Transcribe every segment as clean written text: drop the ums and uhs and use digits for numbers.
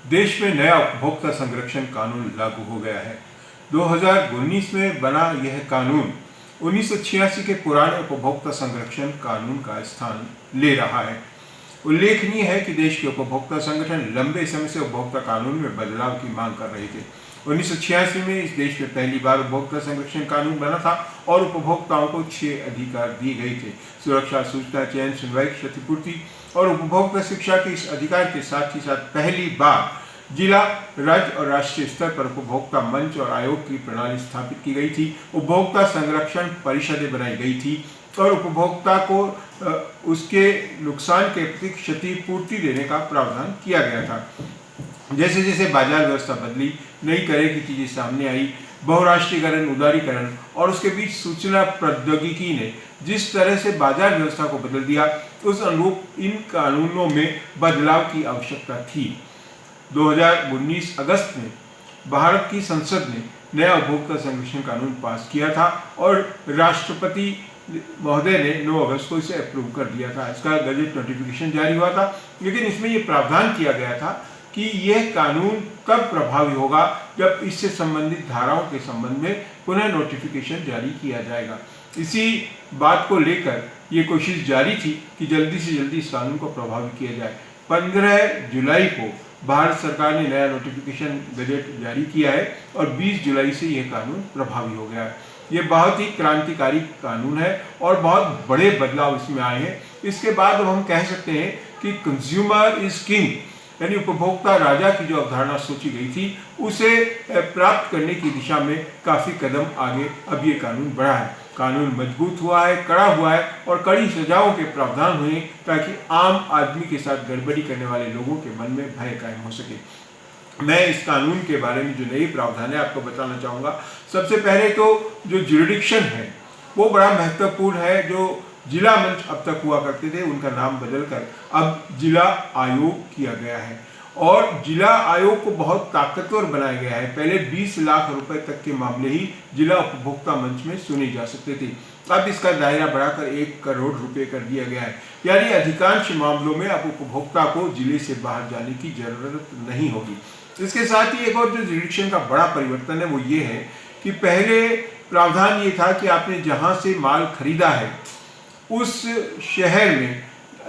देश में नया उपभोक्ता संरक्षण कानून लागू हो गया है। 2019 में बना यह कानून 1986 के पुराने उपभोक्ता संरक्षण कानून का स्थान ले रहा है। उल्लेखनीय है कि देश के उपभोक्ता संगठन लंबे समय से उपभोक्ता कानून में बदलाव की मांग कर रहे थे। 1986 में इस देश में पहली बार उपभोक्ता संरक्षण कानून बना था और उपभोक्ताओं को 6 अधिकार दिए गए थे: सुरक्षा, सूचना, चयन, सुनवाई, क्षतिपूर्ति और उपभोक्ता शिक्षा के इस अधिकार के साथ ही साथ पहली बार जिला, राज्य और राष्ट्रीय स्तर पर उपभोक्ता मंच और आयोग की प्रणाली स्थापित की गई थी। उपभोक्ता संरक्षण परिषदें बनाई गई थी और उपभोक्ता को उसके नुकसान के प्रति क्षतिपूर्ति देने का प्रावधान किया गया था। जैसे जैसे बाजार व्यवस्था बदली, नई तरह की चीजें सामने आई, बहुराष्ट्रीयकरण, उदारीकरण और उसके बीच सूचना प्रौद्योगिकी ने जिस तरह से बाजार व्यवस्था को बदल दिया, उस अनुरूप इन कानूनों में बदलाव की आवश्यकता थी। 2019 अगस्त में भारत की संसद ने नया उपभोक्ता संरक्षण कानून पास किया था और राष्ट्रपति महोदय ने 9 अगस्त को इसे अप्रूव कर दिया था। इसका गजट नोटिफिकेशन जारी हुआ था, लेकिन इसमें यह प्रावधान किया गया था कि यह कानून कब प्रभावी होगा, जब इससे संबंधित धाराओं के संबंध में पुनः नोटिफिकेशन जारी किया जाएगा। इसी बात को लेकर ये कोशिश जारी थी कि जल्दी से जल्दी इस कानून को प्रभावी किया जाए। 15 जुलाई को भारत सरकार ने नया नोटिफिकेशन गजट जारी किया है और 20 जुलाई से यह कानून प्रभावी हो गया है। ये बहुत ही क्रांतिकारी कानून है और बहुत बड़े बदलाव इसमें आए हैं। इसके बाद अब हम कह सकते हैं कि कंज्यूमर इज किंग, यानी उपभोक्ता राजा की जो अवधारणा सोची गई थी, उसे प्राप्त करने की दिशा में काफी कदम आगे अब ये कानून बढ़ा है। कानून मजबूत हुआ है, कड़ा हुआ है और कड़ी सजाओं के प्रावधान हुए ताकि आम आदमी के साथ गड़बड़ी करने वाले लोगों के मन में भय कायम हो सके। मैं इस कानून के बारे में जो नई प्रावधान है आपको बताना चाहूँगा। सबसे पहले तो जो ज्यूरिडिक्शन है वो बड़ा महत्वपूर्ण है। जो जिला मंच अब तक हुआ करते थे, उनका नाम बदलकर अब जिला आयोग किया गया है और जिला आयोग को बहुत ताकतवर बनाया गया है। पहले 20 लाख रुपए तक के मामले ही जिला उपभोक्ता मंच में सुने जा सकते थे, अब इसका दायरा बढ़ाकर 1 करोड़ रुपए कर दिया गया है। यानी अधिकांश मामलों में अब उपभोक्ता को जिले से बाहर जाने की जरूरत नहीं होगी। इसके साथ ही एक और जो ज्यूरिडिक्शन का बड़ा परिवर्तन है वो ये है कि पहले प्रावधान ये था कि आपने जहां से माल खरीदा है उस शहर में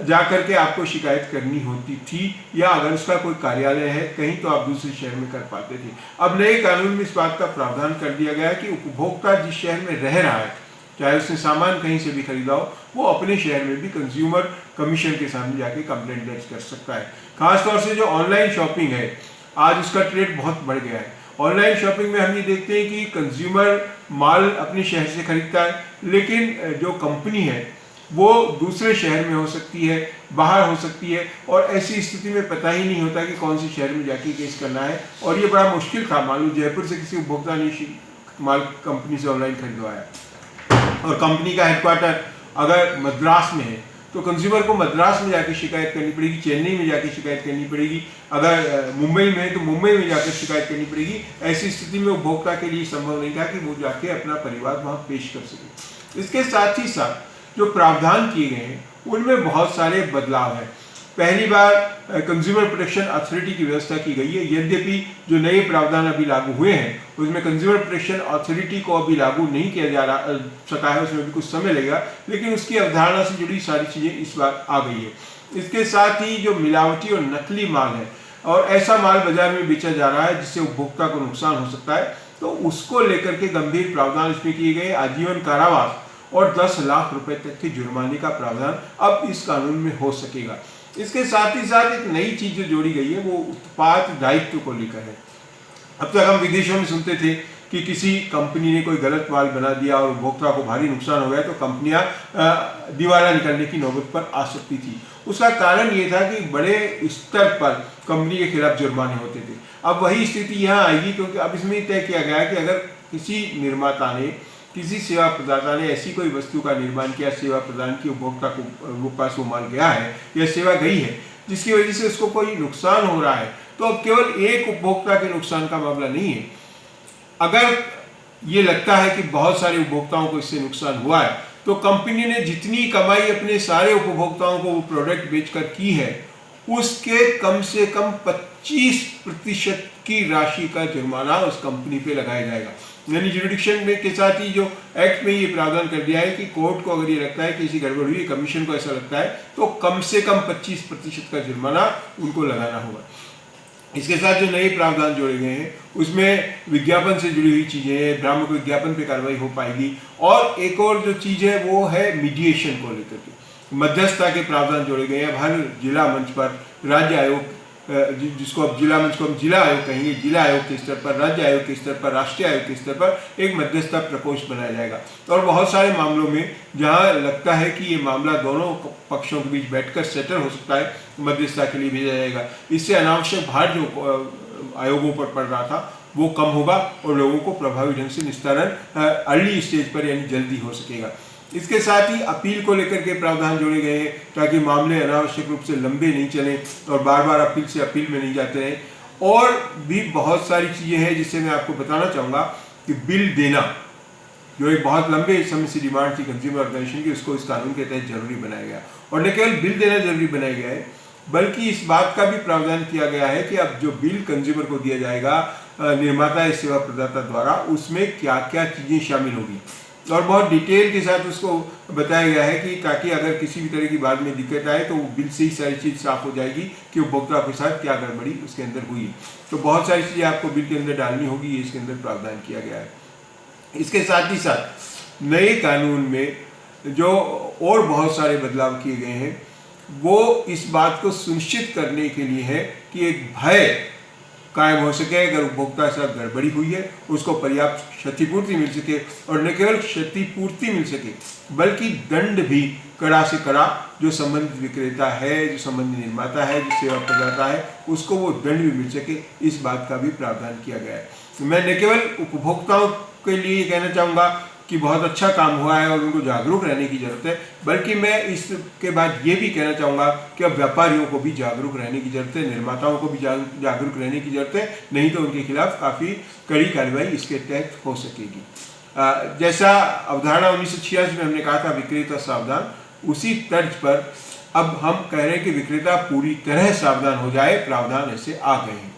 जाकर के आपको शिकायत करनी होती थी, या अगर उसका कोई कार्यालय है कहीं तो आप दूसरे शहर में कर पाते थे। अब नए कानून में इस बात का प्रावधान कर दिया गया है कि उपभोक्ता जिस शहर में रह रहा है, चाहे उसने सामान कहीं से भी खरीदा हो, वो अपने शहर में भी कंज्यूमर कमीशन के सामने जाके कंप्लेंट दर्ज कर सकता है। खासतौर से जो ऑनलाइन शॉपिंग है, आज उसका ट्रेंड बहुत बढ़ गया है। ऑनलाइन शॉपिंग में हम ये देखते हैं कि कंज्यूमर माल अपने शहर से खरीदता है, लेकिन जो कंपनी है वो दूसरे शहर में हो सकती है, बाहर हो सकती है, और ऐसी स्थिति में पता ही नहीं होता कि कौन से शहर में जाके केस करना है। और ये बड़ा मुश्किल था। मान लो जयपुर से किसी उपभोक्ता ने माल कंपनी से ऑनलाइन खरीदवाया और कंपनी का हेडक्वार्टर अगर मद्रास में है तो कंज्यूमर को मद्रास में जाके शिकायत करनी पड़ेगी, चेन्नई में जाके शिकायत करनी पड़ेगी, अगर मुंबई में है तो मुंबई में जाकर शिकायत करनी पड़ेगी। ऐसी स्थिति में उपभोक्ता के लिए संभव नहीं था कि वो जाके अपना परिवार वहाँ पेश कर सके। इसके साथ ही साथ जो प्रावधान किए गए हैं उनमें बहुत सारे बदलाव हैं। पहली बार कंज्यूमर प्रोटेक्शन अथॉरिटी की व्यवस्था की गई है। यद्यपि जो नए प्रावधान अभी लागू हुए हैं उसमें कंज्यूमर प्रोटेक्शन अथॉरिटी को अभी लागू नहीं किया जा सका है, उसमें भी कुछ समय लगेगा, लेकिन उसकी अवधारणा से जुड़ी सारी चीज़ें इस बार आ गई है। इसके साथ ही जो मिलावटी और नकली माल है और ऐसा माल बाजार में बेचा जा रहा है जिससे उपभोक्ता को नुकसान हो सकता है, तो उसको लेकर के गंभीर प्रावधान इसमें किए गए। आजीवन कारावास और 10 लाख रुपए तक के जुर्माने का प्रावधान अब इस कानून में हो सकेगा। इसके साथ ही साथ एक नई चीज जो जोड़ी गई है वो उत्पाद दायित्व को लेकर है। अब तक हम विदेशों में सुनते थे कि किसी कंपनी ने कोई गलत माल बना दिया और उपभोक्ता को भारी नुकसान हो गया तो कंपनियां दिवाला निकलने की नौबत पर आ सकती थी। उसका कारण ये था कि बड़े स्तर पर कंपनी के खिलाफ जुर्माने होते थे। अब वही स्थिति यहाँ आएगी, क्योंकि अब इसमें तय किया गया है कि अगर किसी निर्माता ने, किसी सेवा प्रदाता ने ऐसी कोई वस्तु का निर्माण किया, सेवा प्रदान की, उपभोक्ता को वो पास वो माल गया है या सेवा गई है जिसकी वजह से उसको कोई नुकसान हो रहा है, तो अब केवल एक उपभोक्ता के नुकसान का मामला नहीं है। अगर ये लगता है कि बहुत सारे उपभोक्ताओं को इससे नुकसान हुआ है तो कंपनी ने जितनी कमाई अपने सारे उपभोक्ताओं को वो प्रोडक्ट बेचकर की है उसके कम से कम 25% की राशि का जुर्माना उस कंपनी पे लगाया जाएगा। यानी जुरिडिक्शन में के साथ ही जो एक्ट में ये प्रावधान कर दिया है कि कोर्ट को अगर ये लगता है कि किसी गड़बड़ हुई, कमीशन को ऐसा लगता है, तो कम से कम 25% का जुर्माना उनको लगाना होगा। इसके साथ जो नए प्रावधान जोड़े गए हैं उसमें विज्ञापन से जुड़ी हुई चीज़ें हैं, भ्रामक विज्ञापन पे कार्रवाई हो पाएगी। और एक और जो चीज़ है वो है मीडिएशन को लेकर के मध्यस्थता के प्रावधान जोड़े गए हैं। हर जिला मंच पर राज्य आयोग, जिसको अब जिला मंच को हम जिला आयोग कहेंगे, जिला आयोग के स्तर पर, राज्य आयोग के स्तर पर, राष्ट्रीय आयोग के स्तर पर एक मध्यस्थता प्रकोष्ठ बनाया जाएगा। और बहुत सारे मामलों में जहां लगता है कि ये मामला दोनों पक्षों के बीच बैठकर सेटल हो सकता है, मध्यस्थता के लिए भेजा जाएगा। इससे अनावश्यक भार जो आयोगों पर पड़ रहा था वो कम होगा और लोगों को प्रभावी ढंग से निस्तारण अर्ली स्टेज पर यानी जल्दी हो सकेगा। इसके साथ ही अपील को लेकर के प्रावधान जोड़े गए हैं ताकि मामले अनावश्यक रूप से लंबे नहीं चलें और बार बार अपील में नहीं जाते रहें। और भी बहुत सारी चीज़ें हैं जिससे मैं आपको बताना चाहूँगा कि बिल देना जो एक बहुत लंबे समय से डिमांड थी कंज्यूमर ऑर्गेनाइजेशन की, उसको इस कानून के तहत जरूरी बनाया गया। और न केवल बिल देना जरूरी बनाया गया है बल्कि इस बात का भी प्रावधान किया गया है कि अब जो बिल कंज्यूमर को दिया जाएगा निर्माता या सेवा प्रदाता द्वारा, उसमें क्या क्या चीज़ें शामिल होगी और बहुत डिटेल के साथ उसको बताया गया है कि ताकि अगर किसी भी तरह की बाद में दिक्कत आए तो वो बिल से ही सारी चीज़ साफ हो जाएगी कि उपभोक्ता के साथ क्या गड़बड़ी उसके अंदर हुई। तो बहुत सारी चीज़ें आपको बिल के अंदर डालनी होगी, ये इसके अंदर प्रावधान किया गया है। इसके साथ ही साथ नए कानून में जो और बहुत सारे बदलाव किए गए हैं वो इस बात को सुनिश्चित करने के लिए है कि एक भय कायम हो सके, अगर उपभोक्ता के साथ गड़बड़ी हुई है उसको पर्याप्त क्षतिपूर्ति मिल सके। और न केवल क्षतिपूर्ति मिल सके बल्कि दंड भी कड़ा से कड़ा जो संबंधित विक्रेता है, जो संबंधित निर्माता है, जो सेवा प्रदाता है, उसको वो दंड भी मिल सके, इस बात का भी प्रावधान किया गया है। मैं न केवल उपभोक्ताओं के लिए कहना चाहूँगा कि बहुत अच्छा काम हुआ है और उनको जागरूक रहने की ज़रूरत है, बल्कि मैं इसके बाद ये भी कहना चाहूँगा कि अब व्यापारियों को भी जागरूक रहने की ज़रूरत है, निर्माताओं को भी जागरूक रहने की ज़रूरत है, नहीं तो उनके खिलाफ काफ़ी कड़ी कार्रवाई इसके तहत हो सकेगी। जैसा अवधारणा 1986 में हमने कहा था विक्रेता सावधान, उसी तर्ज पर अब हम कह रहे हैं कि विक्रेता पूरी तरह सावधान हो जाए, प्रावधान ऐसे आ गए हैं।